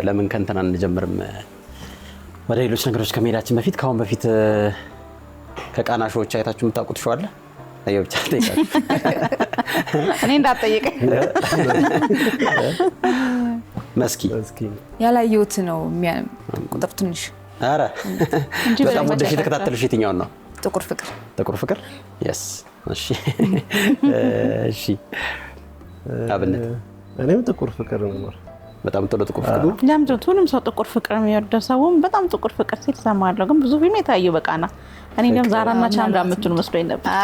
ለምን ከእንትና እንጀምርም ወደ ሌሎች ነገሮች ከመሄዳችን በፊት ካሁን በፊት ከቃና ሾዎች አይታችሁ የምታውቁት ሾው አለ? አየው ብቻ ጠይቃችሁ እኔ እንዳትጠይቀኝ መስኪ ያላየሁት ነው ቁጥር ትንሽ አረ በጣም ወደሽ የተከታተልሽ የትኛው ነው? ጥቁር ፍቅር yes እሺ እሺ አብነት እኔም ጥቁር ፍቅር ነው በጣም ጥቁር ፍቅር ነው ለምንድነው ሰው ጥቁር ፍቅር የሚወደው ሰውም በጣም ጥቁር ፍቅር ሲል ሰማለሁ ግን ብዙ ፊልም የታየው በቃና እኔ እንደም ዛራና ቻንድራ የምትሉ መስሎኝ ነበር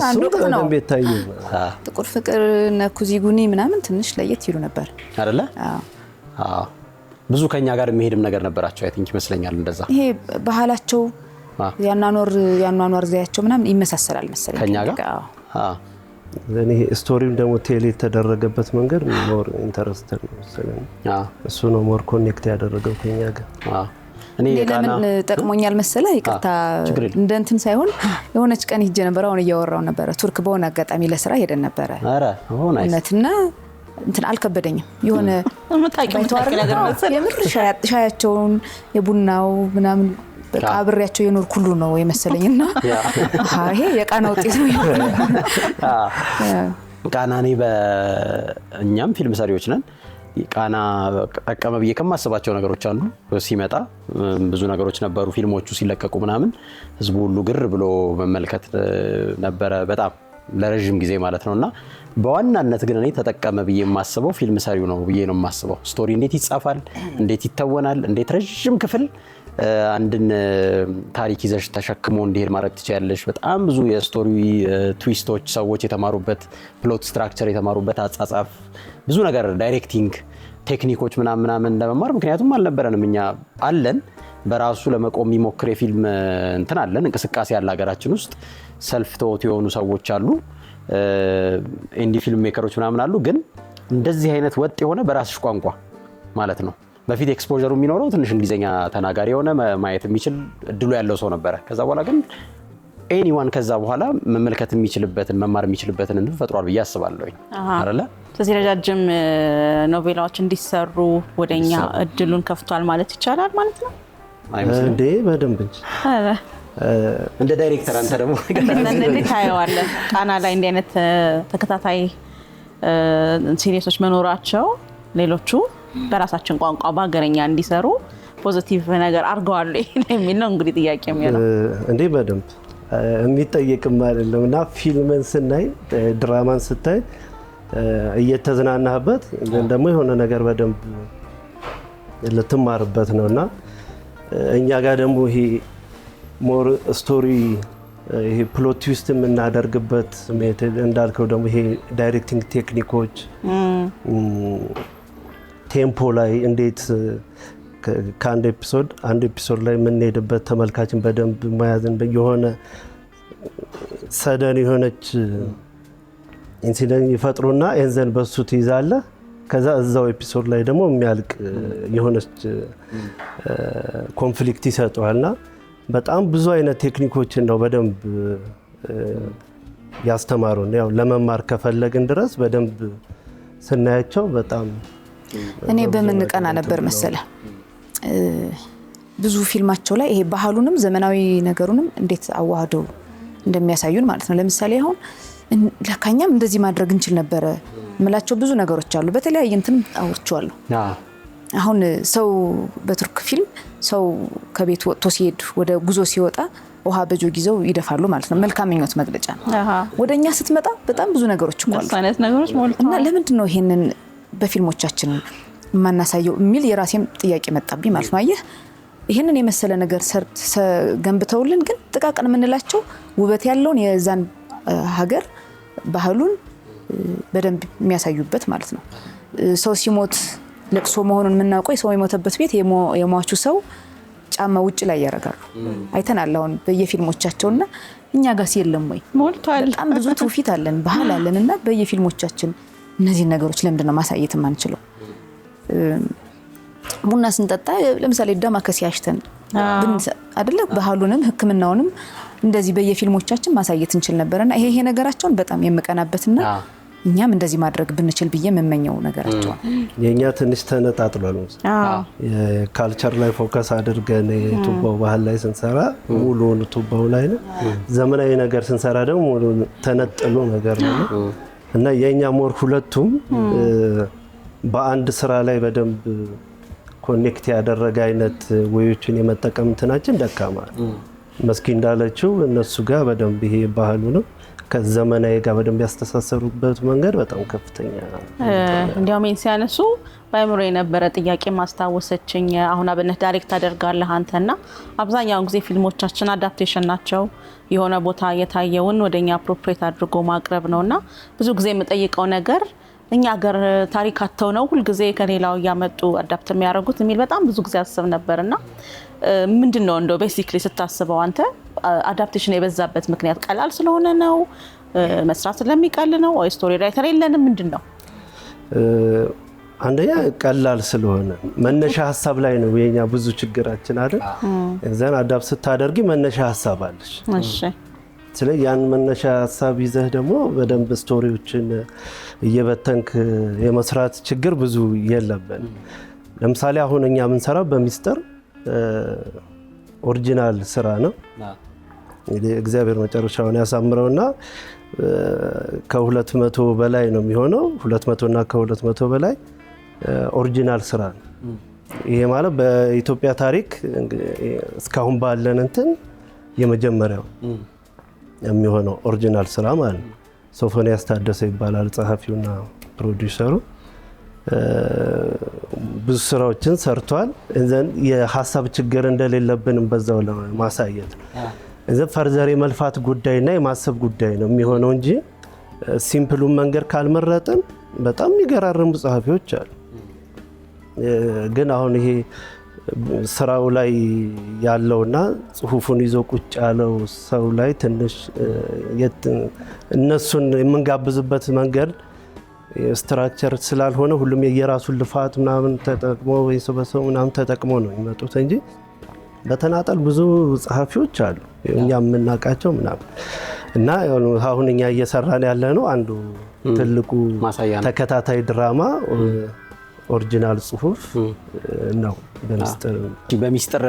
አንዱ ነው ቤታዩ ጥቁር ፍቅር ነኩዚጉኒ ምናምን ትንሽ ለየት ይሉ ነበር አይደለ አዎ ብዙ ከኛ ጋር የሚሄድም ነገር ነበራቸው አይ ቲንክ ይመስለኛል እንደዛ ይሄ ባህላቸው ያኗኗር ዘያቸው ምናምን ይመሳሰላል መሰለኝ ከኛ ጋር እኔ ስቶሪም ደግሞ ቴሌ ተደረገበት መንገድ ሞር ኢንተረስተድ ነው መሰለኝ እሱ ነው ሞር ኮኔክት ያደረገው ከኛ ጋር እኔ የቃና ለምን ጠቅሞኛል መሰለ ይቅርታ እንደ እንትን ሳይሆን የሆነች ቀን ሂጄ ነበር አሁን እያወራው ነበር ቱርክ በሆነ አጋጣሚ ለስራ ሄደን ነበር አረ ሆናይስ እነትና እንትን አልከበደኝም የሆነ መታቂው ነገር መሰለ የምር ሻያቸውን የቡናው ምናምን በቃ አብሬያቸው የኖር ኩሉ ነው የመሰለኝና ይሄ የቃና ውጤት ነው ቃናኔ በእኛም ፊልም ሰሪዎች ነን ቃና ጠቀመ ብዬ ከማስባቸው ነገሮች አንዱ ሲመጣ ብዙ ነገሮች ነበሩ ፊልሞቹ ሲለቀቁ ምናምን ህዝቡ ሁሉ ግር ብሎ መመልከት ነበረ በጣም ለረጅም ጊዜ ማለት ነውና በዋናነት ግን እኔ ተጠቀመ ብዬ የማስበው ፊልም ሰሪው ነው ብዬ ነው የማስበው ስቶሪ እንዴት ይጻፋል እንዴት ይተወናል እንዴት ረጅም ክፍል አንድን ታሪክ ይዘሽ ተሸክሞ እንዲሄድ ማድረግ ትችያለሽ በጣም ብዙ የስቶሪ ትዊስቶች ሰዎች የተማሩበት ፕሎት ስትራክቸር የተማሩበት አጻጻፍ ብዙ ነገር ዳይሬክቲንግ ቴክኒኮች ምናምን ለመማር ምክንያቱም አልነበረንም እኛ አለን በራሱ ለመቆም የሚሞክር የፊልም እንትን አለን እንቅስቃሴ ያለ ሀገራችን ውስጥ ሰልፍ ቶት የሆኑ ሰዎች አሉ ኢንዲ ፊልም ሜከሮች ምናምን አሉ ግን እንደዚህ አይነት ወጥ የሆነ በራስሽ ቋንቋ ማለት ነው በፊት ኤክስፖዠሩ የሚኖረው ትንሽ እንግሊዘኛ ተናጋሪ የሆነ ማየት የሚችል እድሉ ያለው ሰው ነበር ከዛ በኋላ ግን ኤኒዋን ከዛ በኋላ መመልከት የሚችልበትን መማር የሚችልበትን እንትን ፈጥሯል ብዬ አስባለሁ አይደለ ስለዚህ ረጃጅም ኖቬላዎች እንዲሰሩ ወደኛ እድሉን ከፍቷል ማለት ይቻላል ማለት ነው አይመስልም እንዴ በደንብ እንደ ዳይሬክተር አንተ ደግሞ እንዴት ታየዋለህ ቃና ላይ እንደ አይነት ተከታታይ ሲሪየሶች መኖራቸው ሌሎቹ በራሳችን ቋንቋ በአገረኛ እንዲሰሩ ፖዚቲቭ ነገር አርገዋል የሚል ነው እንግዲህ ጥያቄ የሚለው እንዴ በደንብ የሚጠየቅም አይደለምና ፊልምን ስናይ ድራማን ስታይ እየተዝናናህበት ግን ደግሞ የሆነ ነገር በደንብ ልትማርበት ነውና እኛ ጋር ደግሞ ይሄ ሞር ስቶሪ ይሄ ፕሎት ትዊስት የምናደርግበት ሜተድ እንዳልከው ደግሞ ይሄ ዳይሬክቲንግ ቴክኒኮች ቴምፖ ላይ እንዴት ከአንድ ኤፒሶድ ላይ የምንሄድበት ተመልካችን በደንብ ማያዝን የሆነ ሰደን የሆነች ኢንሲደንት ይፈጥሩና ኤንዘን በሱ ትይዛለህ ከዛ እዛው ኤፒሶድ ላይ ደግሞ የሚያልቅ የሆነች ኮንፍሊክት ይሰጠዋልና በጣም ብዙ አይነት ቴክኒኮችን ነው በደንብ ያስተማሩን ያው ለመማር ከፈለግን ድረስ በደንብ ስናያቸው በጣም እኔ በምን ቀና ነበር መሰለ ብዙ ፊልማቸው ላይ ይሄ ባህሉንም ዘመናዊ ነገሩንም እንዴት አዋህደው እንደሚያሳዩን ማለት ነው ለምሳሌ አሁን ለካኛም እንደዚህ ማድረግ እንችል ነበር ምላቸው ብዙ ነገሮች አሉ በተለያየ እንትን አውርቻለሁ አሁን ሰው በቱርክ ፊልም ሰው ከቤት ወጥቶ ሲሄድ ወደ ጉዞ ሲወጣ ውሃ በጆግ ይዘው ይደፋሉ ማለት ነው መልካም ምኞት መግለጫ ነው ወደኛ ስትመጣ በጣም ብዙ ነገሮች አሉ አይነት ነገሮች ሞልተዋል እና ለምንድን ነው ይሄንን በፊልሞቻችን ማናሳየው የሚል የራሴም ጥያቄ መጣብኝ ማለት ነው አየህ ይሄንን የመሰለ ነገር ገንብተውልን ግን ጥቃቅን ምንላቸው ውበት ያለውን የዛን ሀገር ባህሉን በደንብ የሚያሳዩበት ማለት ነው ሰው ሲሞት ለቅሶ መሆኑን ምናውቀው ሰው የሞተበት ቤት የሟቹ ሰው ጫማ ውጭ ላይ ያረጋሉ አይተናል አሁን በየፊልሞቻቸውና እኛ ጋር ሲየለም ወይ ሞልቷል በጣም ብዙ ትውፊት አለን ባህል አለንና በየፊልሞቻችን እነዚህ ነገሮች ለምንድነው ማሳየት ማንችለው ቡና ስንጠጣ ለምሳሌ ዳማከሴ ያሽተን አይደለ ባህሉንም ህክምናውንም እንደዚህ በየፊልሞቻችን ማሳየት እንችል ነበርና ይሄ ነገራቸውን በጣም የምቀናበትና እኛም እንደዚህ ማድረግ ብንችል ብዬ የምመኘው ነገራቸው ነው። የኛ ትንሽ ተነጣጥሏል። የካልቸር ላይ ፎከስ አድርገን የቱባው ባህል ላይ ስንሰራ ሙሉውን ቱባው ላይ ነው። ዘመናዊ ነገር ስንሰራ ደግሞ ሙሉ ተነጥሎ ነገር ነው እና የኛ ሞር ሁለቱም በአንድ ስራ ላይ በደንብ ኮኔክት ያደረገ አይነት ወዮችን የመጠቀም እንትናችን ደካማ ነው። መስኪ እንዳለችው እነሱ ጋር በደንብ ይሄ ባህሉ ነው ከዘመናዊ ጋር በደንብ ያስተሳሰሩበት መንገድ በጣም ከፍተኛ ነው። እንዲያውም ሲያነሱ ባይምሮ የነበረ ጥያቄ ማስታወሰችኝ። አሁን አብነት ዳይሬክት አደርጋለህ አንተና አብዛኛውን ጊዜ ፊልሞቻችን አዳፕቴሽን ናቸው። የሆነ ቦታ የታየውን ወደኛ አፕሮፕሪየት አድርጎ ማቅረብ ነውና ብዙ ጊዜ የምጠይቀው ነገር እኛ ሀገር ታሪክ አተው ነው ሁሉ ጊዜ ከሌላው ያመጡ አዳፕት የሚያደርጉት የሚል በጣም ብዙ ጊዜ አስብ ነበርና ምንድነው እንደው ቤሲክሊ ስታስበው አንተ አዳፕቴሽን የበዛበት ምክንያት ቀላል ስለሆነ ነው መስራት ስለሚቀል ነው ወይ ስቶሪ ራይተር የለንም ምንድነው? አንደኛ ቀላል ስለሆነ መነሻ ሐሳብ ላይ ነው የኛ ብዙ ችግራችን አይደል? እዛን አዳፕት ስታደርጊ መነሻ ሐሳብ አለሽ። እሺ ስለዚህ ያን መነሻ ሐሳብ ይዘህ ደግሞ በደንብ ስቶሪዎችን እየበተንክ የመስራት ችግር ብዙ የለብን። ለምሳሌ አሁን እኛ የምንሰራው በሚስጥር ኦሪጂናል ስራ ነው። እንግዲህ እግዚአብሔር መጨረሻውን ያሳምረውና ከ200 በላይ ነው የሚሆነው 200 እና ከ200 በላይ ኦሪጂናል ስራ ነው። ይሄ ማለት በኢትዮጵያ ታሪክ እስካሁን ባለን እንትን የመጀመሪያው የሚሆነው ኦሪጂናል ስራ ማለት ነው። ሶፎንያስ ታደሰ ይባላል ጸሐፊውና ፕሮዲውሰሩ። ብዙ ስራዎችን ሰርቷል። እንዘን የሐሳብ ችግር እንደሌለብንም በዛው ለማሳየት እንዘን ፈርዘር የመልፋት ጉዳይና የማሰብ ጉዳይ ነው የሚሆነው እንጂ ሲምፕሉን መንገድ ካልመረጥን በጣም የሚገራርሙ ጸሐፊዎች አሉ። ግን አሁን ይሄ ስራው ላይ ያለውና ጽሁፉን ይዞ ቁጭ ያለው ሰው ላይ ትንሽ እነሱን የምንጋብዝበት መንገድ ስትራክቸር ስላልሆነ ሁሉም የየራሱን ልፋት ምናምን ተጠቅሞ ወይ ሰው ምናምን ተጠቅሞ ነው የሚመጡት እንጂ በተናጠል ብዙ ጸሐፊዎች አሉ እኛ የምናውቃቸው ምናምን እና አሁን እኛ እየሰራን ያለ ነው አንዱ ትልቁ ተከታታይ ድራማ ኦሪጂናል ጽሁፍ ነው። በሚስጥር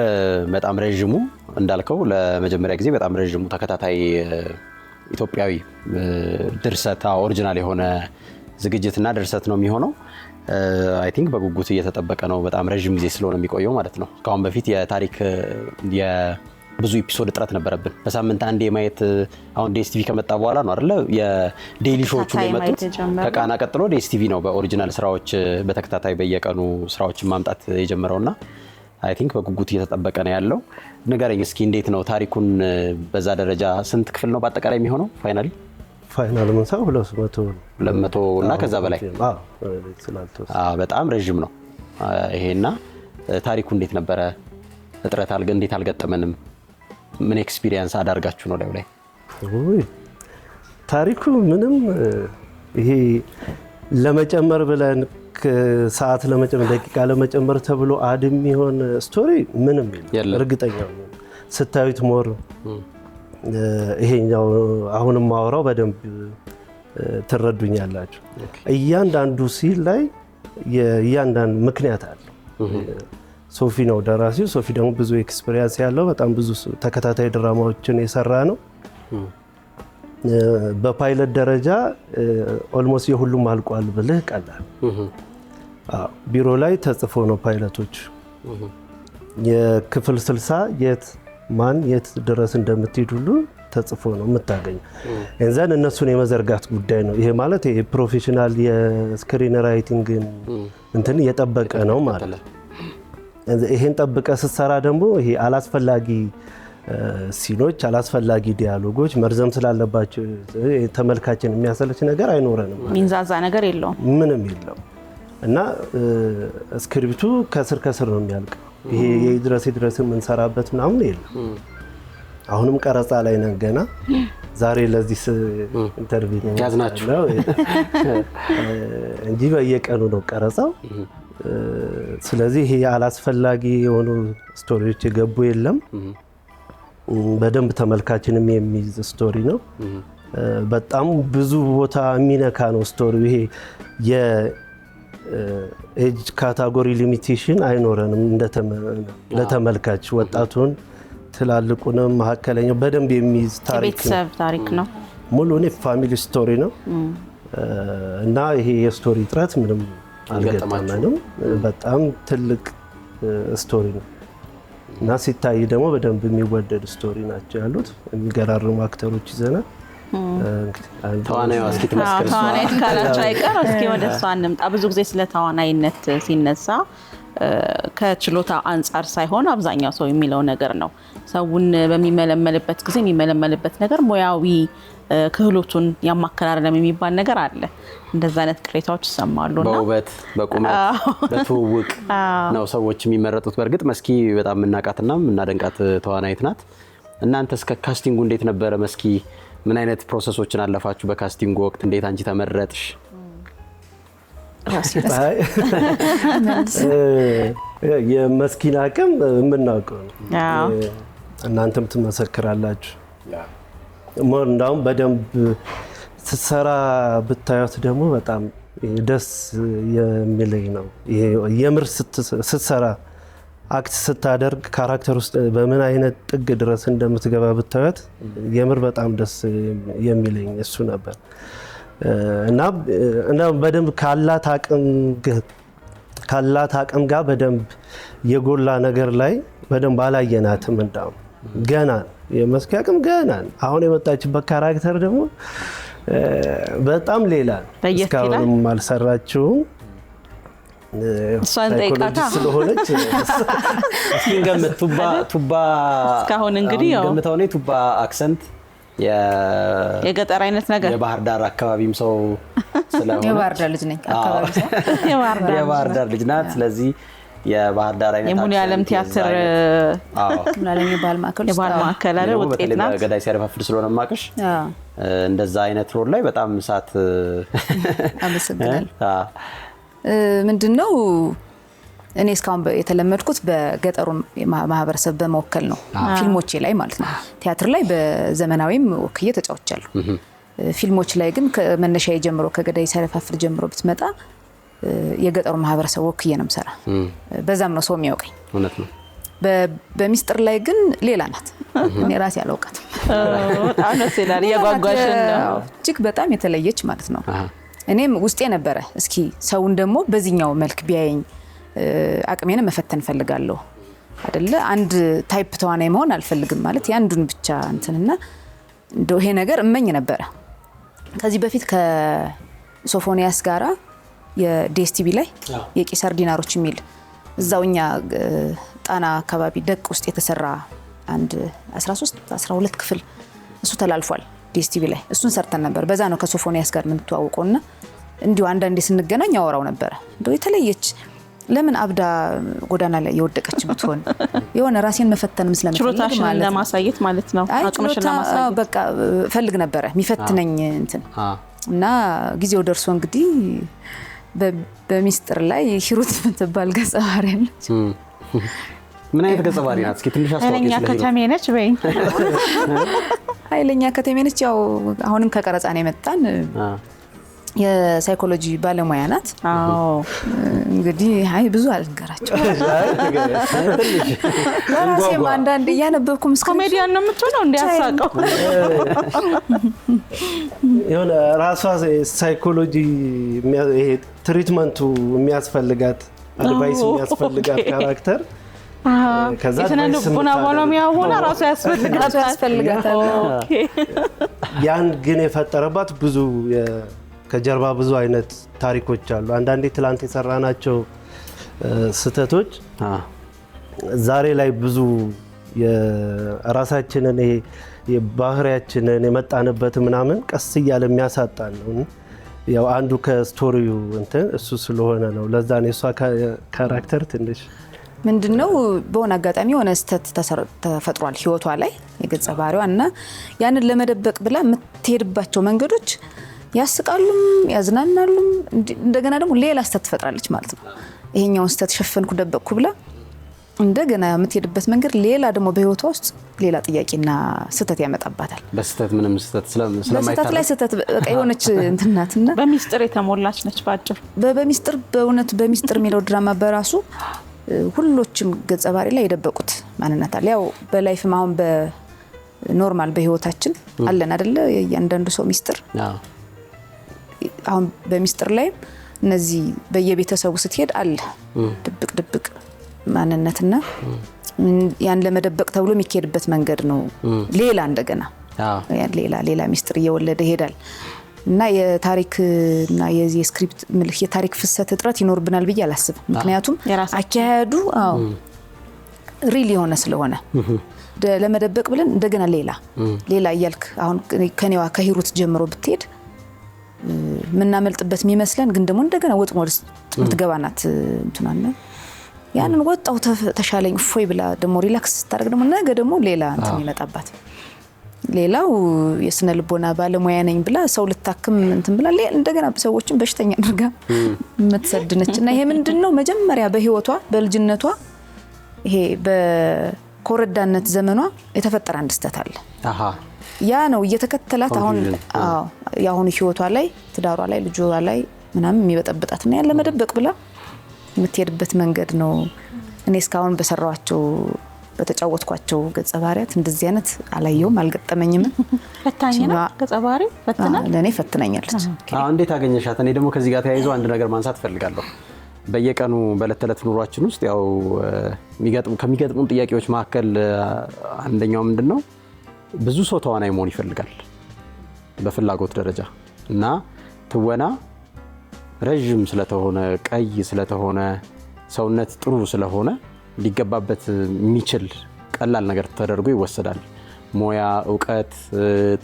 በጣም ረጅሙ እንዳልከው ለመጀመሪያ ጊዜ በጣም ረጅሙ ተከታታይ ኢትዮጵያዊ ድርሰት ኦሪጂናል የሆነ ዝግጅትና ድርሰት ነው የሚሆነው። አይ ቲንክ በጉጉት እየተጠበቀ ነው። በጣም ረጅም ጊዜ ስለሆነ የሚቆየው ማለት ነው። ከአሁን በፊት የታሪክ ብዙ ኤፒሶድ እጥረት ነበረብን። በሳምንት አንዴ ማየት አሁን ዲኤስቲቪ ከመጣ በኋላ ነው አይደለ የዴሊ ሾዎቹ የመጡት። ከቃና ቀጥሎ ዲኤስቲቪ ነው በኦሪጂናል ስራዎች በተከታታይ በየቀኑ ስራዎችን ማምጣት የጀመረውና አይ ቲንክ በጉጉት እየተጠበቀ ነው ያለው። ንገረኝ እስኪ እንዴት ነው ታሪኩን በዛ ደረጃ ስንት ክፍል ነው በአጠቃላይ የሚሆነው? ፋይናል መንሳው 200 እና ከዛ በላይ በጣም ረጅም ነው ይሄና ታሪኩ እንዴት ነበረ? እጥረት እንዴት አልገጠመንም? ምን ኤክስፒሪየንስ አዳርጋችሁ ነው ላይ? ታሪኩ ምንም ይሄ ለመጨመር ብለን ሰዓት ለመጨመር ደቂቃ ለመጨመር ተብሎ አድም ይሆን ስቶሪ ምንም የለም። እርግጠኛ ነኝ ስታዩት ሞር ይሄኛው አሁንም ማወራው በደንብ ትረዱኛላችሁ። እያንዳንዱ ሲል ላይ እያንዳንዱ ምክንያት አለ። ሶፊ ነው ደራሲው። ሶፊ ደግሞ ብዙ ኤክስፒሪየንስ ያለው በጣም ብዙ ተከታታይ ድራማዎችን የሰራ ነው። በፓይለት ደረጃ ኦልሞስት የሁሉም አልቋል ብልህ ቀላል። ቢሮ ላይ ተጽፎ ነው ፓይለቶች የክፍል 60 የት ድረስ እንደምትሄድ ሁሉ ተጽፎ ነው የምታገኘው። እንዘን እነሱን የመዘርጋት ጉዳይ ነው። ይሄ ማለት የፕሮፌሽናል የስክሪን ራይቲንግ እንትን የጠበቀ ነው ማለት ነው። ይሄን ጠብቀ ስትሰራ ደግሞ ይሄ አላስፈላጊ ሲኖች አላስፈላጊ ዲያሎጎች መርዘም ስላለባቸው ተመልካችን የሚያሰለች ነገር አይኖረንም። ሚንዛዛ ነገር የለውም፣ ምንም የለው እና ስክሪፕቱ ከስር ነው የሚያልቀው። ይሄ የድረስ የምንሰራበት ምናምን የለም። አሁንም ቀረጻ ላይ ነን ገና። ዛሬ ለዚህ ኢንተርቪው ያዝናችሁ እንጂ በየቀኑ ነው ቀረጻው። ስለዚህ ይሄ አላስፈላጊ የሆኑ ስቶሪዎች የገቡ የለም። በደንብ ተመልካችንም የሚይዝ ስቶሪ ነው። በጣም ብዙ ቦታ የሚነካ ነው ስቶሪ። ይሄ የኤጅ ካታጎሪ ሊሚቴሽን አይኖረንም ለተመልካች ወጣቱን ትላልቁንም መካከለኛው በደንብ የሚይዝ ታሪክ ነው። ሙሉ ፋሚሊ ስቶሪ ነው እና ይሄ የስቶሪ ጥረት ምንም አልገጠመንም። በጣም ትልቅ ስቶሪ ነው እና ሲታይ ደግሞ በደንብ የሚወደድ ስቶሪ ናቸው ያሉት። የሚገራርሙ አክተሮች ይዘናል። ተዋናዩ እስኪ ትመስክር። ተዋናይት ካላችሁ አይቀር እስኪ ወደ እሷ እንምጣ። ብዙ ጊዜ ስለ ተዋናይነት ሲነሳ ከችሎታ አንጻር ሳይሆን አብዛኛው ሰው የሚለው ነገር ነው። ሰውን በሚመለመልበት ጊዜ የሚመለመልበት ነገር ሙያዊ ክህሎቱን ያማከራረም የሚባል ነገር አለ። እንደዛ አይነት ቅሬታዎች ይሰማሉና በውበት በቁመት በትውውቅ ነው ሰዎች የሚመረጡት። በእርግጥ መስኪ በጣም እናቃትና እናደንቃት ተዋናይት ናት። እናንተ እስከ ካስቲንጉ እንዴት ነበረ? መስኪ ምን አይነት ፕሮሰሶችን አለፋችሁ በካስቲንጉ ወቅት? እንዴት አንቺ ተመረጥሽ? የመስኪን አቅም የምናውቀው ነው። እናንተም ትመሰክራላችሁ። እንዳውም በደንብ ስትሰራ ብታዩት ደግሞ በጣም ደስ የሚለኝ ነው። የምር ስትሰራ አክት ስታደርግ ካራክተር ውስጥ በምን አይነት ጥግ ድረስ እንደምትገባ ብታዩት የምር በጣም ደስ የሚለኝ እሱ ነበር እና በደንብ ካላት አቅም ጋር በደንብ የጎላ ነገር ላይ በደንብ አላየናትም። እንዳውም ገና የመስኪ አቅም ገና አሁን የመጣችበት ካራክተር ደግሞ በጣም ሌላ እስካሁንም አልሰራችውም። እሷን ጠይቃታ ስለሆነች እስኪ ገምት። ቱባ እስካሁን እንግዲህ ያው ገምታው ነው ቱባ አክሰንት የገጠር አይነት ነገር የባህር ዳር አካባቢም ሰው ስለሆነ የባህር ዳር ልጅ ነኝ። አካባቢ ሰው የባህር ዳር ልጅ ናት። ስለዚህ የባህር ዳር አይነት የሙሉ ዓለም ቲያትር ምናለኝ የባህል ማዕከል አለ ውጤት ናት። ገዳይ ሲያረፋፍድ ስለሆነ ማቀሽ እንደዛ አይነት ሮል ላይ በጣም ሳት አመሰግናለሁ። ምንድነው እኔ እስካሁን የተለመድኩት በገጠሩ ማህበረሰብ በመወከል ነው ፊልሞቼ ላይ ማለት ነው። ቲያትር ላይ በዘመናዊም ወክዬ ተጫውቻለሁ። ፊልሞች ላይ ግን ከመነሻዬ ጀምሮ ከገዳይ ሲያረፋፍድ ጀምሮ ብትመጣ የገጠሩ ማህበረሰብ ወክዬ ነው የምሰራ። በዛም ነው ሰው የሚያውቀኝ። እውነት ነው። በሚስጥር ላይ ግን ሌላ ናት። እኔ ራሴ አላውቃትም። በጣም ደስ ይላል። የጓጓሽን ነው እጅግ በጣም የተለየች ማለት ነው። እኔም ውስጤ ነበረ እስኪ ሰውን ደግሞ በዚህኛው መልክ ቢያየኝ አቅሜን መፈተን ፈልጋለሁ አይደለ? አንድ ታይፕ ተዋናይ መሆን አልፈልግም ማለት ያንዱን ብቻ እንትንና እንደው ይሄ ነገር እመኝ ነበረ። ከዚህ በፊት ከሶፎኒያስ ጋራ የዲኤስቲቪ ላይ የቂሳር ዲናሮች የሚል እዛውኛ ጣና አካባቢ ደቅ ውስጥ የተሰራ አንድ 13-12 ክፍል እሱ ተላልፏል ዲኤስቲቪ ላይ። እሱን ሰርተን ነበር። በዛ ነው ከሶፎኒያስ ጋር ምን ተዋውቆና እንዲሁ አንዳንዴ ስንገናኝ ያወራው ነበር። እንደው የተለየች ለምን አብዳ ጎዳና ላይ የወደቀች ብትሆን የሆነ ራሴን መፈተን ስለምፈልግ ችሎታሽን ለማሳየት ማለት ነው። አቅምሽን ለማሳየት በቃ ፈልግ ነበረ የሚፈትነኝ እንትን እና ጊዜው ደርሶ እንግዲህ በሚስጥር ላይ ሂሩት የምትባል ገጸ ባህሪ አለች። ምን አይነት ገጸ ባህሪ ናት? እስኪ ትንሽ አስተዋውቂ። ኃይለኛ ከተሜ ነች በይ። ኃይለኛ ከተሜ ነች። ያው አሁንም ከቀረጻ ነው የመጣን። የሳይኮሎጂ ባለሙያ ናት። አዎ እንግዲህ አይ ብዙ አልንገራቸው። ራሴም አንዳንድ እያነበብኩም ኮሜዲያን ነው የምትሆነው እንዲያሳቀው የሆነ ራሷ ሳይኮሎጂ ይሄ ትሪትመንቱ የሚያስፈልጋት አድቫይስ የሚያስፈልጋት ካራክተር ከዛ ልቡና ባለሙያ ሆና ራሱ ያስፈልጋታል። ያን ግን የፈጠረባት ብዙ ከጀርባ ብዙ አይነት ታሪኮች አሉ። አንዳንዴ ትላንት የሰራናቸው ስህተቶች ዛሬ ላይ ብዙ የራሳችንን ይሄ የባህሪያችንን የመጣንበት ምናምን ቀስ እያለ የሚያሳጣን ነው። ያው አንዱ ከስቶሪው እንትን እሱ ስለሆነ ነው። ለዛ ነው እሷ ካራክተር ትንሽ ምንድነው በሆነ አጋጣሚ የሆነ ስህተት ተፈጥሯል ህይወቷ ላይ የገጸ ባህሪዋ እና ያንን ለመደበቅ ብላ የምትሄድባቸው መንገዶች ያስቃሉም ያዝናናሉም እንደገና ደግሞ ሌላ ስህተት ትፈጥራለች ማለት ነው። ይሄኛውን ስህተት ሸፈንኩ ደበቅኩ ብላ እንደገና የምትሄድበት መንገድ ሌላ ደግሞ በህይወቷ ውስጥ ሌላ ጥያቄና ስህተት ያመጣባታል። በስህተት ምንም ስህተት ስለማይታረቅ በስህተት ላይ ስህተት በቃ የሆነች እንትናትና በሚስጥር የተሞላች ነች ባጭሩ። በሚስጥር በእውነት በሚስጥር የሚለው ድራማ በራሱ ሁሎችም ገጸ ባህሪ ላይ የደበቁት ማንነት አለ። ያው በላይፍም አሁን በኖርማል በህይወታችን አለን አይደለ እያንዳንዱ ሰው ሚስጥር። አሁን በሚስጥር ላይ እነዚህ በየቤተሰቡ ስትሄድ አለ ድብቅ ማንነትና ያን ለመደበቅ ተብሎ የሚካሄድበት መንገድ ነው። ሌላ እንደገና ሌላ ሚስጥር እየወለደ ይሄዳል እና የታሪክና የዚህ ስክሪፕት ምልህ የታሪክ ፍሰት እጥረት ይኖርብናል ብዬ አላስብም። ምክንያቱም አካሄዱ ሪል የሆነ ስለሆነ ለመደበቅ ብለን እንደገና ሌላ እያልክ አሁን ከኔዋ ከሂሩት ጀምሮ ብትሄድ ምናመልጥበት የሚመስለን ግን ደግሞ እንደገና ወጥሞ ወደ ትገባናት እንትናና ያንን ወጣው ተሻለኝ ፎይ ብላ ደግሞ ሪላክስ ታደርግ ደግሞ ነገ ደግሞ ሌላ እንትን ይመጣባት። ሌላው የስነ ልቦና ባለሙያ ነኝ ብላ ሰው ልታክም እንትን ብላ እንደገና ሰዎችን በሽተኛ አድርጋ የምትሰድነችና ይሄ ምንድነው መጀመሪያ በህይወቷ በልጅነቷ ይሄ በኮረዳነት ዘመኗ የተፈጠረ አንድ ስህተት አለ። ያ ነው እየተከተላት አሁን ያሁን ህይወቷ ላይ ትዳሯ ላይ ልጇ ላይ ምናምን የሚበጠብጣትና ያለ መደበቅ ብላ የምትሄድበት መንገድ ነው። እኔ እስካሁን በሰራዋቸው በተጫወትኳቸው ገጸ ባህሪያት እንደዚህ አይነት አላየውም አልገጠመኝም። ፈታኝ ነው ገጸ ባህሪ ፈተና ለኔ ፈትናኛለች። እንዴት አገኘሻት? እኔ ደግሞ ከዚህ ጋር ተያይዞ አንድ ነገር ማንሳት ፈልጋለሁ። በየቀኑ በለተለት ኑሯችን ውስጥ ያው ከሚገጥሙን ጥያቄዎች መካከል አንደኛው ምንድነው ብዙ ሰው ተዋናይ መሆን ይፈልጋል በፍላጎት ደረጃ እና ትወና ረጅም ስለተሆነ ቀይ ስለተሆነ ሰውነት ጥሩ ስለሆነ ሊገባበት የሚችል ቀላል ነገር ተደርጎ ይወሰዳል። ሞያ ዕውቀት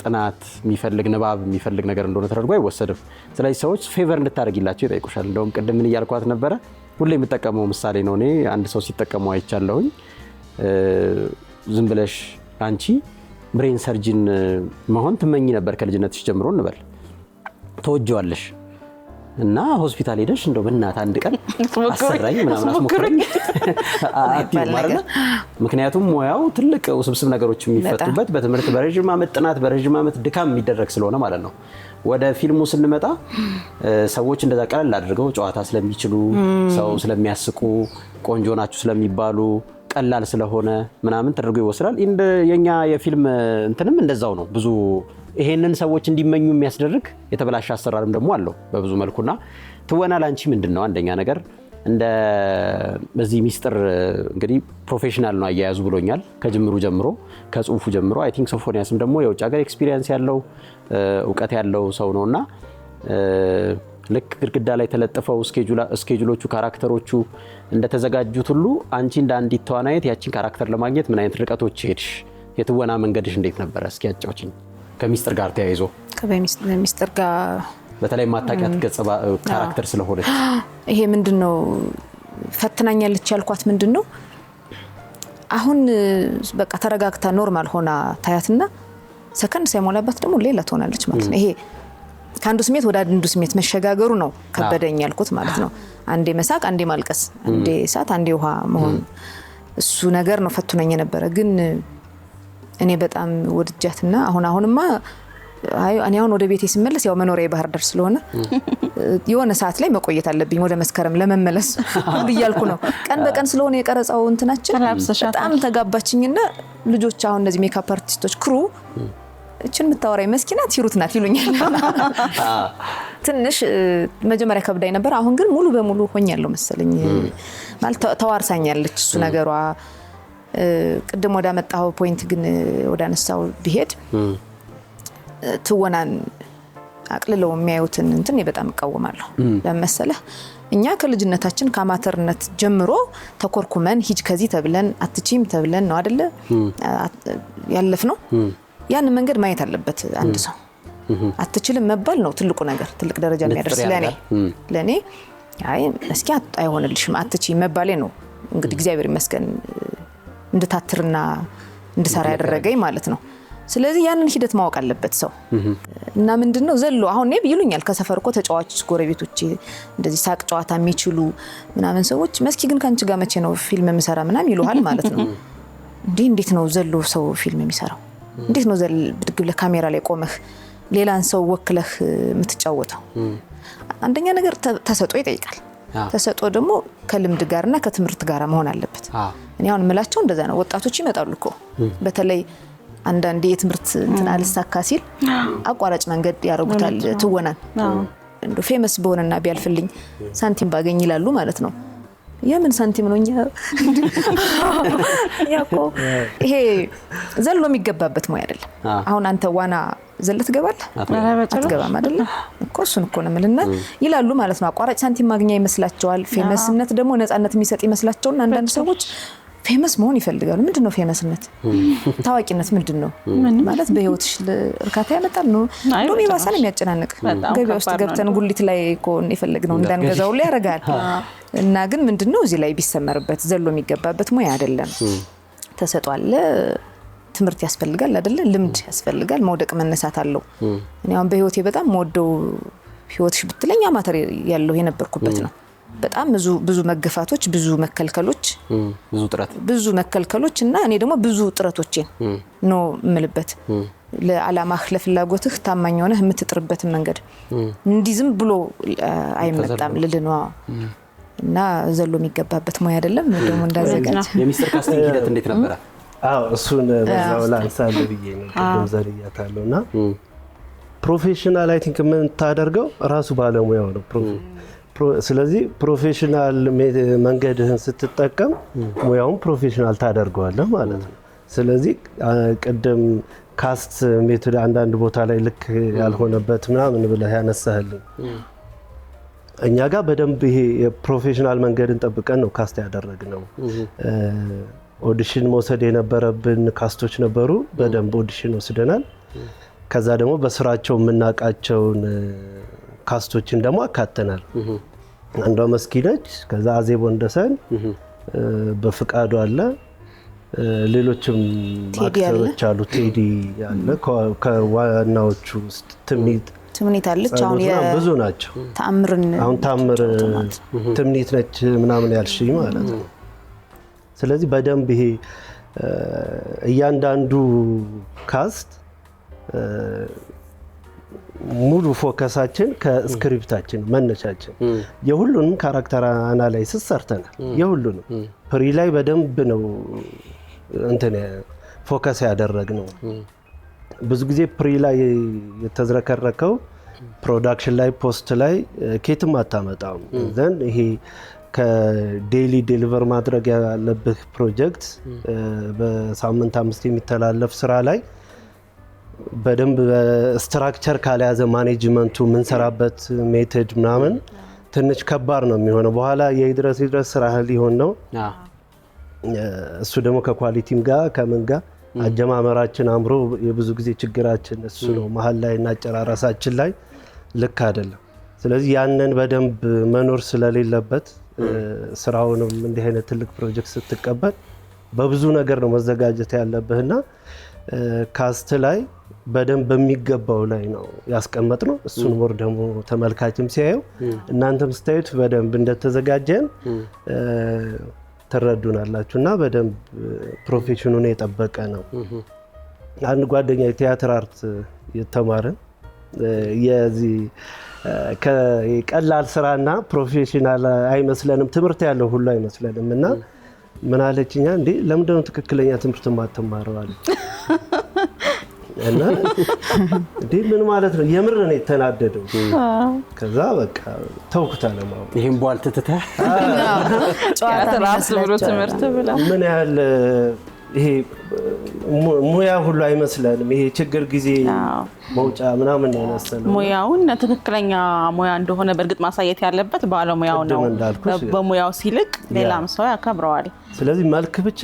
ጥናት የሚፈልግ ንባብ የሚፈልግ ነገር እንደሆነ ተደርጎ አይወሰድም። ስለዚህ ሰዎች ፌቨር እንድታደርጊላቸው ይጠይቁሻል። እንደውም ቅድም ምን እያልኳት ነበረ ሁሌ የምጠቀመው ምሳሌ ነው። እኔ አንድ ሰው ሲጠቀመው አይቻለሁኝ። ዝም ብለሽ አንቺ ብሬን ሰርጂን መሆን ትመኝ ነበር ከልጅነትሽ ጀምሮ እንበል ተወጀዋለሽ እና ሆስፒታል ሄደሽ እንደው በእናት አንድ ቀን አሰራኝ ምናምን አስሞክረኝ አትይማርና ምክንያቱም ሞያው ትልቅ ውስብስብ ነገሮች የሚፈቱበት በትምህርት በረጅም ዓመት ጥናት በረጅም ዓመት ድካም የሚደረግ ስለሆነ ማለት ነው። ወደ ፊልሙ ስንመጣ ሰዎች እንደዛ ቀለል አድርገው ጨዋታ ስለሚችሉ ሰው ስለሚያስቁ ቆንጆ ናችሁ ስለሚባሉ ቀላል ስለሆነ ምናምን ተደርጎ ይወስዳል። የኛ የፊልም እንትንም እንደዛው ነው። ብዙ ይሄንን ሰዎች እንዲመኙ የሚያስደርግ የተበላሸ አሰራርም ደግሞ አለው በብዙ መልኩና ትወና ላንቺ ምንድነው? አንደኛ ነገር እንደ በዚህ ሚስጥር እንግዲህ ፕሮፌሽናል ነው አያያዙ ብሎኛል ከጅምሩ ጀምሮ ከጽሁፉ ጀምሮ አይ ቲንክ ሶፎንያስም ደግሞ የውጭ ሀገር ኤክስፒሪየንስ ያለው ዕውቀት ያለው ሰው ነውና ልክ ግድግዳ ላይ ተለጥፈው ስኬጁሎቹ ካራክተሮቹ እንደተዘጋጁት ሁሉ አንቺ እንደ አንዲት ተዋናይት ያቺን ካራክተር ለማግኘት ምን አይነት ርቀቶች ሄድሽ? የትወና መንገድሽ እንዴት ነበር? እስኪ አጫውቺኝ። ከሚስጥር ጋር ተያይዞ ከሚስጥር ጋር በተለይ ማታቂያት ገጸ ካራክተር ስለሆነች ይሄ ምንድነው ፈትናኛለች ያልኳት ምንድነው አሁን በቃ ተረጋግታ ኖርማል ሆና ታያትና ሰከንድ ሳይሞላባት ደግሞ ሌላ ትሆናለች ማለት ነው። ይሄ ከአንዱ ስሜት ወደ አንዱ ስሜት መሸጋገሩ ነው ከበደኝ ያልኩት ማለት ነው። አንዴ መሳቅ አንዴ ማልቀስ አንዴ እሳት አንዴ ውሃ መሆን እሱ ነገር ነው ፈትነኝ ነበር። ግን እኔ በጣም ወድጃትና አሁንማ እኔ አሁን ወደ ቤቴ ስመለስ ያው መኖሪያ ባህር ዳር ስለሆነ የሆነ ሰዓት ላይ መቆየት አለብኝ ወደ መስከረም ለመመለስ እንዲያልኩ ነው። ቀን በቀን ስለሆነ የቀረጻው እንትናችን በጣም ተጋባችኝና ልጆች አሁን እነዚህ ሜካፕ አርቲስቶች ክሩ እችን የምታወራኝ መስኪናት ሂሩት ናት ይሉኛል። ትንሽ መጀመሪያ ከብዳይ ነበር። አሁን ግን ሙሉ በሙሉ ሆኛለሁ መሰለኝ ማለት ተዋርሳኛለች እሱ ነገሯ። ቅድም ወደ አመጣው ፖይንት ግን ወደ አነሳው ቢሄድ ትወናን አቅልለው የሚያዩትን እንትን በጣም እቃወማለሁ። ለምሳሌ እኛ ከልጅነታችን ከአማተርነት ጀምሮ ተኮርኩመን ሂጅ ከዚህ ተብለን አትቺም ተብለን ነው አይደለ ያለፍነው። ያን መንገድ ማየት አለበት አንድ ሰው። አትችልም መባል ነው ትልቁ ነገር ትልቅ ደረጃ የሚያደርስ ለኔ አይ እስኪ አይሆንልሽም አትቺም መባሌ ነው እንግዲህ እግዚአብሔር ይመስገን እንድታትርና እንድሰራ ያደረገኝ ማለት ነው። ስለዚህ ያንን ሂደት ማወቅ አለበት ሰው እና ምንድነው ዘሎ አሁን እኔ ይሉኛል ከሰፈር እኮ ተጫዋች ጎረቤቶቼ እንደዚህ ሳቅ ጨዋታ የሚችሉ ምናምን ሰዎች መስኪ ግን ካንቺ ጋር መቼ ነው ፊልም የምሰራ ምናምን ይሉሃል ማለት ነው። እንዴት ነው ዘሎ ሰው ፊልም የሚሰራው? እንዴት ነው ዘል ብድግ ብለህ ካሜራ ላይ ቆመህ ሌላን ሰው ወክለህ የምትጫወተው? አንደኛ ነገር ተሰጥኦ ይጠይቃል። ተሰጥኦ ደግሞ ከልምድ ጋርና ከትምህርት ጋር መሆን አለበት። እኔ አሁን የምላቸው እንደዛ ነው። ወጣቶች ይመጣሉ እኮ በተለይ አንዳንድ የትምህርት እንትን አልሳካ ሲል አቋራጭ መንገድ ያረጉታል ትወናን። እንደው ፌመስ በሆነና ቢያልፍልኝ ሳንቲም ባገኝ ይላሉ ማለት ነው። የምን ሳንቲም ነው? ያኮ ይሄ ዘሎ የሚገባበት ሙያ አይደለም። አሁን አንተ ዋና ዘለት ትገባለህ? አትገባም አይደል እኮ እሱን እኮ ነው የምልና ይላሉ ማለት ነው። አቋራጭ ሳንቲም ማግኛ ይመስላቸዋል። ፌመስነት ደግሞ ነፃነት የሚሰጥ ይመስላቸውና አንዳንድ ሰዎች ፌመስ መሆን ይፈልጋሉ። ምንድነው ፌመስነት? ታዋቂነት ምንድነው ማለት? በህይወትሽ እርካታ ያመጣል ነው እንደው ይባሳል የሚያጨናንቅ ገበያ ውስጥ ገብተን ጉሊት ላይ እኮ የፈለግነው እንዳንገዛው ላይ ያረጋል። እና ግን ምንድነው እዚህ ላይ ቢሰመርበት ዘሎ የሚገባበት ሙያ አይደለም። ተሰጧል። ትምህርት ያስፈልጋል አይደለ? ልምድ ያስፈልጋል። መውደቅ መነሳት አለው። እኔ አሁን በህይወቴ በጣም ወደው ህይወትሽ ብትለኛ ማተር ያለው የነበርኩበት ነው። በጣም ብዙ መገፋቶች፣ ብዙ መከልከሎች፣ ብዙ መከልከሎች እና እኔ ደግሞ ብዙ ጥረቶችን ነው ምልበት ለዓላማህ ለፍላጎትህ ታማኝ ሆነህ የምትጥርበት መንገድ እንዲህ ዝም ብሎ አይመጣም ልልነው እና ዘሎ የሚገባበት ሙያ አይደለም። ደግሞ እንዳዘጋጅ የሚስተር ካስቲንግ ሂደት እንዴት ነበር? እሱን በዛው ላንሳለ ብዬ ነው ቅድም ዘርያታለሁና ፕሮፌሽናል አይ ቲንክ ምን ታደርገው ራሱ ባለሙያው ነው። ስለዚህ ፕሮፌሽናል መንገድህን ስትጠቀም ሙያውን ፕሮፌሽናል ታደርገዋለህ ማለት ነው። ስለዚህ ቅድም ካስት ሜቶድ አንዳንድ ቦታ ላይ ልክ ያልሆነበት ምናምን ብለህ ያነሳህልኝ እኛ ጋር በደንብ ይሄ የፕሮፌሽናል መንገድን ጠብቀን ነው ካስት ያደረግነው። ኦዲሽን መውሰድ የነበረብን ካስቶች ነበሩ። በደንብ ኦዲሽን ወስደናል። ከዛ ደግሞ በስራቸው የምናውቃቸውን ካስቶችን ደግሞ አካተናል። አንዷ መስኪ ነች። ከዛ አዜብ ወንደሰን በፍቃዱ አለ። ሌሎችም አክተሮች አሉ። ቴዲ አለ። ከዋናዎቹ ውስጥ ትምኒት አለች። አሁን ብዙ ናቸው። አሁን ታምር ትምኒት ነች ምናምን ያልሽኝ ማለት ነው። ስለዚህ በደንብ ይሄ እያንዳንዱ ካስት ሙሉ ፎከሳችን ከስክሪፕታችን መነሻችን የሁሉንም ካራክተር አናላይሲስ ሰርተናል። የሁሉንም ፕሪ ላይ በደንብ ነው እንትን ፎከስ ያደረግነው። ብዙ ጊዜ ፕሪ ላይ የተዝረከረከው ፕሮዳክሽን ላይ ፖስት ላይ ኬትም አታመጣም። ዘን ይሄ ከዴይሊ ዴሊቨር ማድረግ ያለብህ ፕሮጀክት በሳምንት 5 የሚተላለፍ ስራ ላይ በደንብ ስትራክቸር ካልያዘ ማኔጅመንቱ ምንሰራበት ሜተድ ምናምን ትንሽ ከባድ ነው የሚሆነው። በኋላ የይድረስ ስራ ሊሆን ነው። እሱ ደግሞ ከኳሊቲም ጋር ከምን ጋር አጀማመራችን አምሮ የብዙ ጊዜ ችግራችን እሱ ነው። መሀል ላይ እና አጨራረሳችን ላይ ልክ አይደለም። ስለዚህ ያንን በደንብ መኖር ስለሌለበት ስራውንም እንዲህ አይነት ትልቅ ፕሮጀክት ስትቀበል በብዙ ነገር ነው መዘጋጀት ያለብህና ካስት ላይ በደንብ በሚገባው ላይ ነው ያስቀመጥነው። እሱን ወር ደግሞ ተመልካችም ሲያየው እናንተም ስታዩት በደንብ እንደተዘጋጀን ትረዱናላችሁና በደንብ ፕሮፌሽኑን የጠበቀ ነው። አንድ ጓደኛ የቲያትር አርት የተማረን የዚህ ከቀላል ስራና ፕሮፌሽናል አይመስለንም፣ ትምህርት ያለው ሁሉ አይመስለንም እና ምን አለችኛ እንዴ ለምንድን ነው ትክክለኛ ትምህርት ማትማረው አለ እና እንዴ ምን ማለት ነው? የምር ነው የተናደደው። ከዛ በቃ ተውኩት አለ ማለት ይሄን ቧልት ትተህ ጨዋታ ራስ ብሎ ትምህርት ብላ ምን ያህል ይሄ ሙያ ሁሉ አይመስለንም። ይሄ ችግር ጊዜ መውጫ ምናምን ነው ያሰለው። ሙያውን ትክክለኛ ሙያ እንደሆነ በእርግጥ ማሳየት ያለበት ባለሙያው ነው። በሙያው ሲልቅ ሌላም ሰው ያከብረዋል። ስለዚህ መልክ ብቻ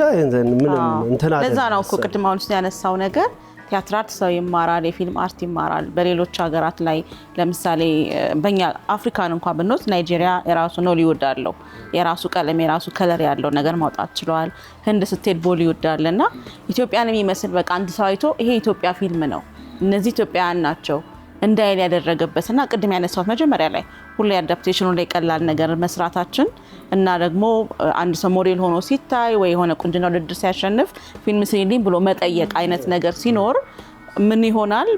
ምንም እንትና ለዛ ነው እኮ ቅድም አሁን ያነሳው ነገር ቲያትር አርት ሰው ይማራል፣ የፊልም አርት ይማራል። በሌሎች ሀገራት ላይ ለምሳሌ በእኛ አፍሪካን እንኳን ብንወስድ ናይጄሪያ የራሱ ኖሊውድ አለው፣ የራሱ ቀለም የራሱ ከለር ያለው ነገር ማውጣት ችለዋል። ህንድ ስትሄድ ቦሊውድ አለ እና ኢትዮጵያን የሚመስል በቃ አንድ ሰው አይቶ ይሄ ኢትዮጵያ ፊልም ነው እነዚህ ኢትዮጵያውያን ናቸው እንዳይል ያደረገበትና ቅድም ያነሳሁት መጀመሪያ ላይ ሁሌ አዳፕቴሽኑ ላይ ቀላል ነገር መስራታችን እና ደግሞ አንድ ሰው ሞዴል ሆኖ ሲታይ ወይ የሆነ ቁንጅና ውድድር ሲያሸንፍ ፊልም ስሪልኝ ብሎ መጠየቅ አይነት ነገር ሲኖር ምን ይሆናል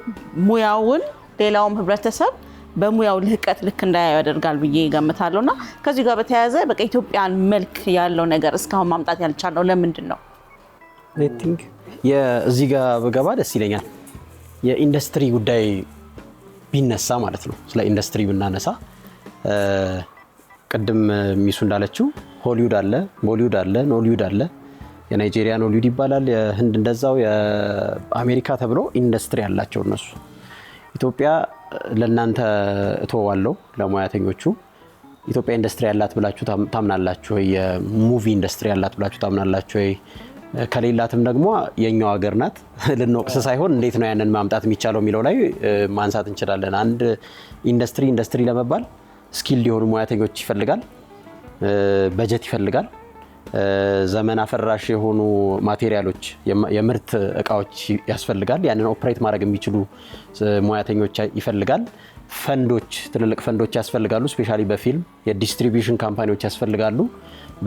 ሙያውን ሌላውም ህብረተሰብ በሙያው ልህቀት ልክ እንዳያዩ ያደርጋል ብዬ ገምታለሁና ከዚህ ጋር በተያያዘ በቃ ኢትዮጵያን መልክ ያለው ነገር እስካሁን ማምጣት ያልቻለው ለምንድን ነው? አይ ቲንክ የዚህ ጋር በገባ ደስ ይለኛል። የኢንዱስትሪ ጉዳይ ቢነሳ ማለት ነው። ስለ ኢንዱስትሪ ብናነሳ ቅድም ሚሱ እንዳለችው ሆሊውድ አለ፣ ቦሊውድ አለ፣ ኖሊውድ አለ። የናይጄሪያ ኖሊውድ ይባላል፣ የህንድ እንደዛው፣ የአሜሪካ ተብሎ ኢንዱስትሪ አላቸው እነሱ። ኢትዮጵያ ለእናንተ እተዋለሁ ለሙያተኞቹ ኢትዮጵያ ኢንዱስትሪ ያላት ብላችሁ ታምናላችሁ ወይ? የሙቪ ኢንዱስትሪ ያላት ብላችሁ ታምናላችሁ ወይ? ከሌላትም ደግሞ የኛው ሀገር ናት ልንወቅስ ሳይሆን እንዴት ነው ያንን ማምጣት የሚቻለው የሚለው ላይ ማንሳት እንችላለን። አንድ ኢንዱስትሪ ለመባል ስኪል የሆኑ ሙያተኞች ይፈልጋል፣ በጀት ይፈልጋል፣ ዘመን አፈራሽ የሆኑ ማቴሪያሎች የምርት እቃዎች ያስፈልጋል፣ ያንን ኦፕሬት ማድረግ የሚችሉ ሙያተኞች ይፈልጋል፣ ፈንዶች ትልልቅ ፈንዶች ያስፈልጋሉ፣ ስፔሻሊ በፊልም የዲስትሪቢዩሽን ካምፓኒዎች ያስፈልጋሉ።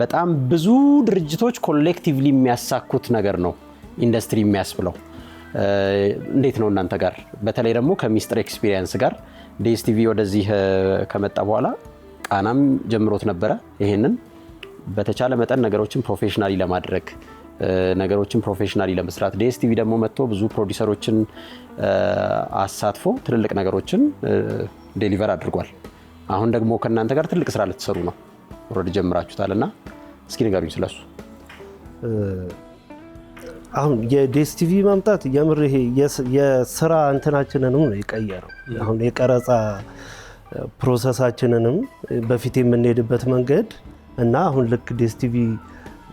በጣም ብዙ ድርጅቶች ኮሌክቲቭሊ የሚያሳኩት ነገር ነው ኢንዱስትሪ የሚያስብለው። እንዴት ነው እናንተ ጋር በተለይ ደግሞ ከሚስጥር ኤክስፒሪየንስ ጋር ዲኤስቲቪ ወደዚህ ከመጣ በኋላ ቃናም ጀምሮት ነበረ። ይሄንን በተቻለ መጠን ነገሮችን ፕሮፌሽናሊ ለማድረግ ነገሮችን ፕሮፌሽናሊ ለመስራት ዲኤስቲቪ ደግሞ መጥቶ ብዙ ፕሮዲዩሰሮችን አሳትፎ ትልልቅ ነገሮችን ዴሊቨር አድርጓል። አሁን ደግሞ ከእናንተ ጋር ትልቅ ስራ ልትሰሩ ነው ኦልሬዲ ጀምራችሁታልና እስኪ ንገሩኝ ስለሱ። አሁን የዲኤስቲቪ ማምጣት የምር ይሄ የስራ እንትናችንንም ነው የቀየረው። አሁን የቀረጻ ፕሮሰሳችንንም በፊት የምንሄድበት መንገድ እና አሁን ልክ ዲኤስቲቪ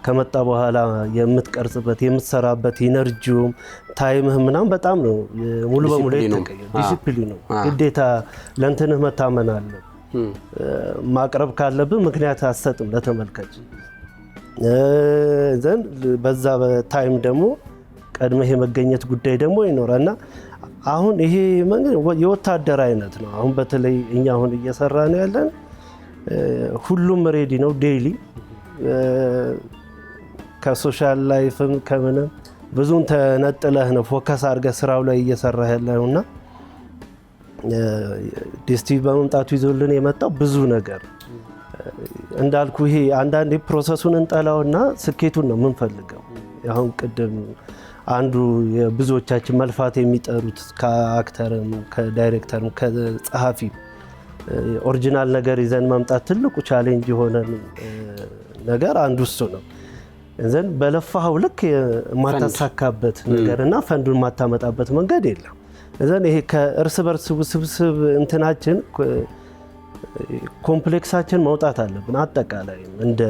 ከመጣ በኋላ የምትቀርጽበት የምትሰራበት ኢነርጂውም ታይምህ ምናምን በጣም ነው ሙሉ በሙሉ የተቀየረ። ዲሲፕሊን ነው ግዴታ ለእንትንህ መታመን አለ። ማቅረብ ካለብህ ምክንያት አትሰጥም ለተመልካች ዘንድ በዛ በታይም ደግሞ ቀድመህ የመገኘት ጉዳይ ደግሞ ይኖራልና አሁን ይሄ መንገድ የወታደር አይነት ነው። አሁን በተለይ እኛ አሁን እየሰራን ያለን ሁሉም ሬዲ ነው። ዴይሊ ከሶሻል ላይፍም ከምንም ብዙን ተነጥለህ ነው ፎከስ አድርገህ ስራው ላይ እየሰራህ ያለውና ዲኤስቲቪ በመምጣቱ ይዞልን የመጣው ብዙ ነገር እንዳልኩ ይሄ አንዳንዴ ፕሮሰሱን እንጠላውና ስኬቱን ነው የምንፈልገው። አሁን ቅድም አንዱ የብዙዎቻችን መልፋት የሚጠሩት ከአክተርም ከዳይሬክተርም ከጸሐፊ ኦሪጂናል ነገር ይዘን መምጣት ትልቁ ቻሌንጅ የሆነ ነገር አንዱ እሱ ነው። እንዘን በለፋው ልክ የማታሳካበት ነገርና ፈንዱን ማታመጣበት መንገድ የለም። እንዘን ይሄ ከእርስ በርስ ውስብስብ እንትናችን ኮምፕሌክሳችን መውጣት አለብን። አጠቃላይ እንደ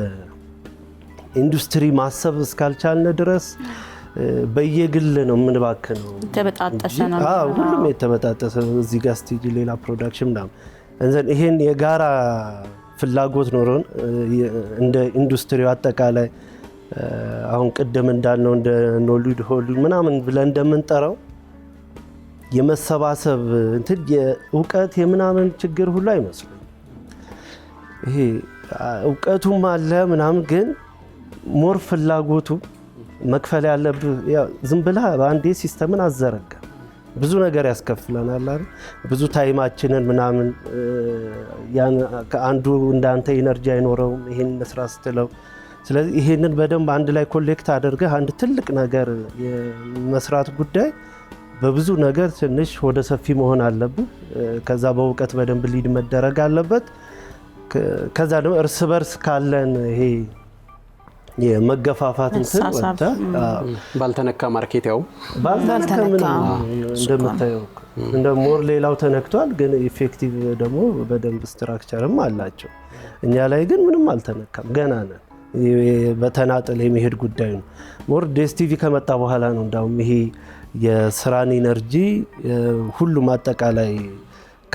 ኢንዱስትሪ ማሰብ እስካልቻልን ድረስ በየግል ነው የምንባክነው። ተበጣጠሰ ነው። ሁሉም የተበጣጠሰ እዚህ ጋር ስቴጅ ሌላ ፕሮዳክሽን ምናምን እንዘን ይሄን የጋራ ፍላጎት ኖሮን እንደ ኢንዱስትሪው አጠቃላይ አሁን ቅድም እንዳልነው እንደ ኖሊውድ ሆሊውድ ምናምን ብለን እንደምንጠራው የመሰባሰብ እንትን የእውቀት የምናምን ችግር ሁሉ አይመስልም። ይሄ እውቀቱም አለ ምናምን ግን ሞር ፍላጎቱ መክፈል ያለብህ ዝም ብለህ በአንዴ ሲስተምን አዘረጋ ብዙ ነገር ያስከፍለናል አይደል? ብዙ ታይማችንን ምናምን ያን አንዱ እንዳንተ ኢነርጂ አይኖረውም ይሄን መስራት ስትለው። ስለዚህ ይሄንን በደንብ አንድ ላይ ኮሌክት አድርገህ አንድ ትልቅ ነገር የመስራት ጉዳይ በብዙ ነገር ትንሽ ወደ ሰፊ መሆን አለብህ። ከዛ በእውቀት በደንብ ሊድ መደረግ አለበት። ከዛ ደግሞ እርስ በርስ ካለን ይሄ የመገፋፋት እንትን ወጣ ባልተነካ ማርኬት ያው ባልተነካ እንደምታየው እንደ ሞር ሌላው ተነክቷል፣ ግን ኢፌክቲቭ ደግሞ በደንብ ስትራክቸርም አላቸው። እኛ ላይ ግን ምንም አልተነካም፣ ገና ነን። በተናጠል የሚሄድ ጉዳይ ነው። ሞር ዲኤስቲቪ ከመጣ በኋላ ነው እንዳውም ይሄ የስራን ኢነርጂ ሁሉም አጠቃላይ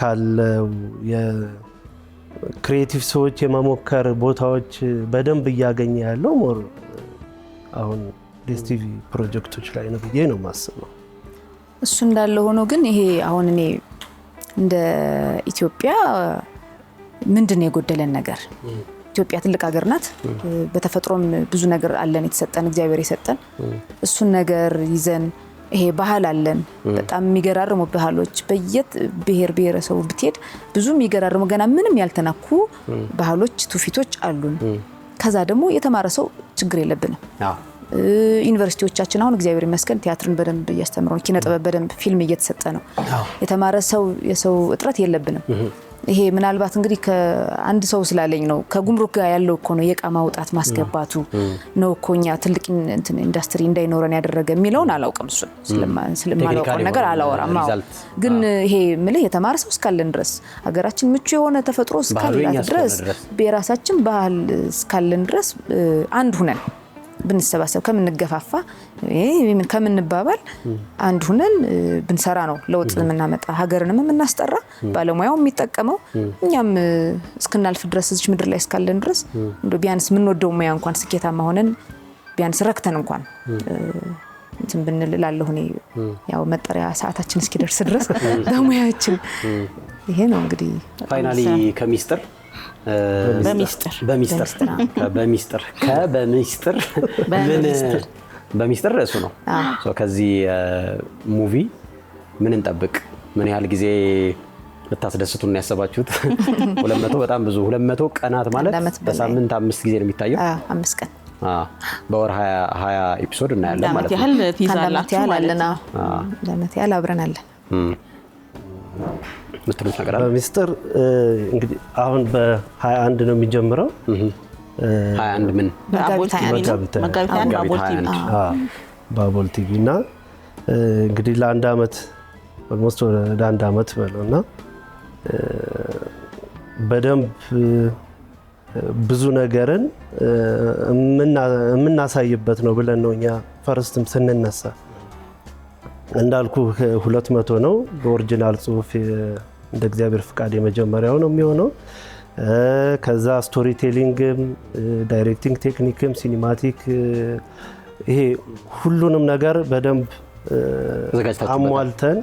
ካለው የክሪኤቲቭ ሰዎች የመሞከር ቦታዎች በደንብ እያገኘ ያለው ሞር አሁን ዲኤስቲቪ ፕሮጀክቶች ላይ ነው ብዬ ነው የማስበው። እሱ እንዳለ ሆኖ ግን ይሄ አሁን እኔ እንደ ኢትዮጵያ ምንድን ነው የጎደለን ነገር? ኢትዮጵያ ትልቅ ሀገር ናት። በተፈጥሮም ብዙ ነገር አለን የተሰጠን እግዚአብሔር የሰጠን እሱን ነገር ይዘን ይሄ ባህል አለን። በጣም የሚገራርሙ ባህሎች በየት ብሔር ብሔረሰቡ ብትሄድ ብዙ የሚገራርሙ ገና ምንም ያልተናኩ ባህሎች ትውፊቶች አሉን። ከዛ ደግሞ የተማረ ሰው ችግር የለብንም። ዩኒቨርሲቲዎቻችን አሁን እግዚአብሔር ይመስገን ቲያትርን በደንብ እያስተምረው ኪነ ጥበብ በደንብ ፊልም እየተሰጠ ነው። የተማረ ሰው የሰው እጥረት የለብንም። ይሄ ምናልባት እንግዲህ ከአንድ ሰው ስላለኝ ነው ከጉምሩክ ጋር ያለው እኮ ነው የእቃ ማውጣት ማስገባቱ ነው እኮ እኛ ትልቅ ኢንዱስትሪ እንዳይኖረን ያደረገ የሚለውን አላውቅም። እሱ ስለማላውቀው ነገር አላወራም። ግን ይሄ ምልህ የተማረ ሰው እስካለን ድረስ ሀገራችን ምቹ የሆነ ተፈጥሮ እስካለን ድረስ በራሳችን ባህል እስካለን ድረስ አንድ ሁነን ብንሰባሰብ ከምንገፋፋ ከምንባባል አንድ ሁነን ብንሰራ ነው ለውጥ የምናመጣ ሀገርንም የምናስጠራ ባለሙያው የሚጠቀመው እኛም እስክናልፍ ድረስ እዚህ ምድር ላይ እስካለን ድረስ እንደው ቢያንስ የምንወደው ሙያ እንኳን ስኬታማ ሆነን ቢያንስ ረክተን እንኳን እንትን ብንልላለሁ እኔ ያው መጠሪያ ሰዓታችን እስኪደርስ ድረስ በሙያችን ይሄ ነው እንግዲህ ፋይናሊ ከሚስጥር በሚስጥር እሱ ነው። ከዚህ ሙቪ ምን እንጠብቅ? ምን ያህል ጊዜ ልታስደስቱን ነው ያሰባችሁት? 200 በጣም ብዙ 200 ቀናት ማለት በሳምንት 5 ጊዜ ነው የሚታየው። 5 ቀን በወር 20 ኤፒሶድ እናያለን ማለት ነው። ያህል ትይዛላችሁ ማለት ነው። ለማለት ያህል አብረን አለን። ምትሉት ነገር አለ? በሚስጥር እንግዲህ አሁን በ21 ነው የሚጀምረው። 21 ምን ባቦል ቲቪ እና እንግዲህ ለአንድ አመት ኦልሞስት ወደ አንድ አመት በለውና በደንብ ብዙ ነገርን የምናሳይበት ነው ብለን ነው እኛ ፈርስትም ስንነሳ እንዳልኩ 200 ነው በኦሪጂናል ጽሁፍ እንደ እግዚአብሔር ፍቃድ የመጀመሪያው ነው የሚሆነው። ከዛ ስቶሪ ቴሊንግም ዳይሬክቲንግ ቴክኒክም ሲኒማቲክ ይሄ ሁሉንም ነገር በደንብ አሟልተን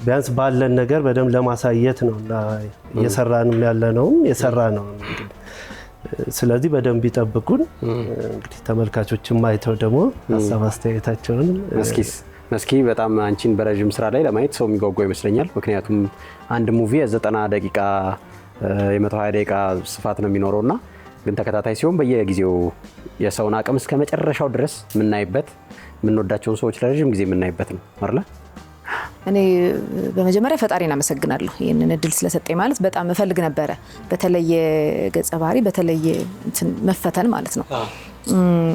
ቢያንስ ባለን ነገር በደንብ ለማሳየት ነውና እየሰራንም ያለነው የሰራ ነው እንግዲህ። ስለዚህ በደንብ ይጠብቁን። እንግዲህ ተመልካቾችም አይተው ደግሞ ሀሳብ አስተያየታቸውን መስኪ በጣም አንቺን በረጅም ስራ ላይ ለማየት ሰው የሚጓጓ ይመስለኛል። ምክንያቱም አንድ ሙቪ የ90 ደቂቃ የ120 ደቂቃ ስፋት ነው የሚኖረውና ግን ተከታታይ ሲሆን በየጊዜው የሰውን አቅም እስከ መጨረሻው ድረስ የምናይበት የምንወዳቸውን ሰዎች ለረጅም ጊዜ የምናይበት ነው አይደል? እኔ በመጀመሪያ ፈጣሪን አመሰግናለሁ ይሄንን እድል ስለሰጠኝ። ማለት በጣም እፈልግ ነበረ በተለየ ገጸ ባህሪ በተለየ መፈተን ማለት ነው።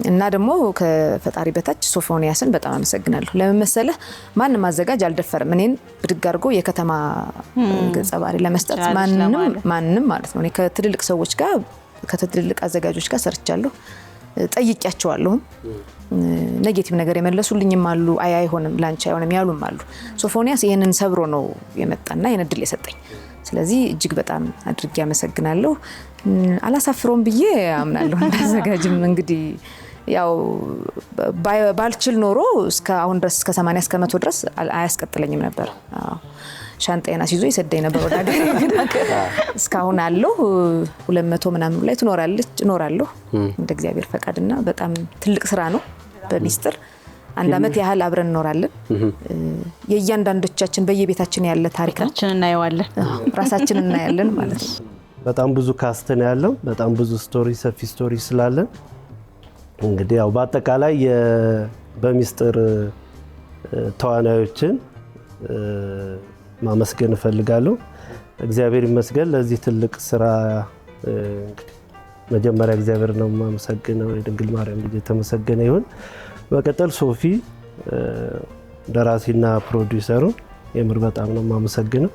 እና ደግሞ ከፈጣሪ በታች ሶፎንያስን በጣም አመሰግናለሁ። ለምን መሰለህ ማንንም አዘጋጅ አልደፈርም እኔን ብድግ አድርጎ የከተማ ገጸ ባህሪ ለመስጠት ማንንም ማለት ነው። እኔ ከትልልቅ ሰዎች ጋር ከትልልቅ አዘጋጆች ጋር ሰርቻለሁ፣ ጠይቂያቸዋለሁ። ኔጌቲቭ ነገር የመለሱልኝም አሉ፣ አይሆንም ላንቺ አይሆንም ያሉም አሉ። ሶፎንያስ ይሄንን ሰብሮ ነው የመጣና ይሄን እድል የሰጠኝ። ስለዚህ እጅግ በጣም አድርጌ አመሰግናለሁ። አላሳፍሮም ብዬ አምናለሁ። እንዳዘጋጅም እንግዲህ ያው ባልችል ኖሮ እስከ አሁን ድረስ እስከ 80 እስከ 100 ድረስ አያስቀጥለኝም ነበር። ሻንጣዬን አስይዞ ይሰደኝ ነበር ወደ ሀገሬ። እስካሁን አለው 200 ምናምን ላይ እኖራለሁ እንደ እግዚአብሔር ፈቃድና በጣም ትልቅ ስራ ነው። በሚስጥር አንድ አመት ያህል አብረን እኖራለን። የእያንዳንዶቻችን በየቤታችን ያለ ታሪካችን እናየዋለን፣ ራሳችንን እናያለን ማለት ነው። በጣም ብዙ ካስት ነው ያለው፣ በጣም ብዙ ስቶሪ ሰፊ ስቶሪ ስላለን እንግዲህ ያው በአጠቃላይ በሚስጥር ተዋናዮችን ማመስገን እፈልጋለሁ። እግዚአብሔር ይመስገን ለዚህ ትልቅ ስራ እንግዲህ መጀመሪያ እግዚአብሔር ነው ማመሰግነው። የድንግል ማርያም ልጅ የተመሰገነ ይሁን። በቀጠል ሶፊ ደራሲና ፕሮዲውሰሩ የምር በጣም ነው ማመሰግነው።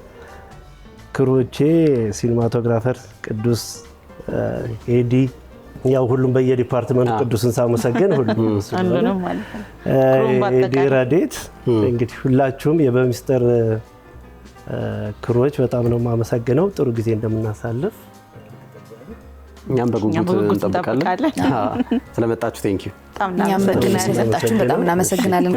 ክሩቼ ሲኒማቶግራፈር ቅዱስ ኤዲ ያው ሁሉም በየዲፓርትመንቱ ቅዱስን ሳመሰግን ሁሉንም ማለት ነው። ዲራዴት እንግዲህ ሁላችሁም የበሚስጥር ክሮች በጣም ነው የማመሰግነው። ጥሩ ጊዜ እንደምናሳልፍ እኛም በጉጉት እንጠብቃለን። ስለመጣችሁ ቴንክ ዩ። በጣም እናመሰግናለን። በጣም እናመሰግናለን።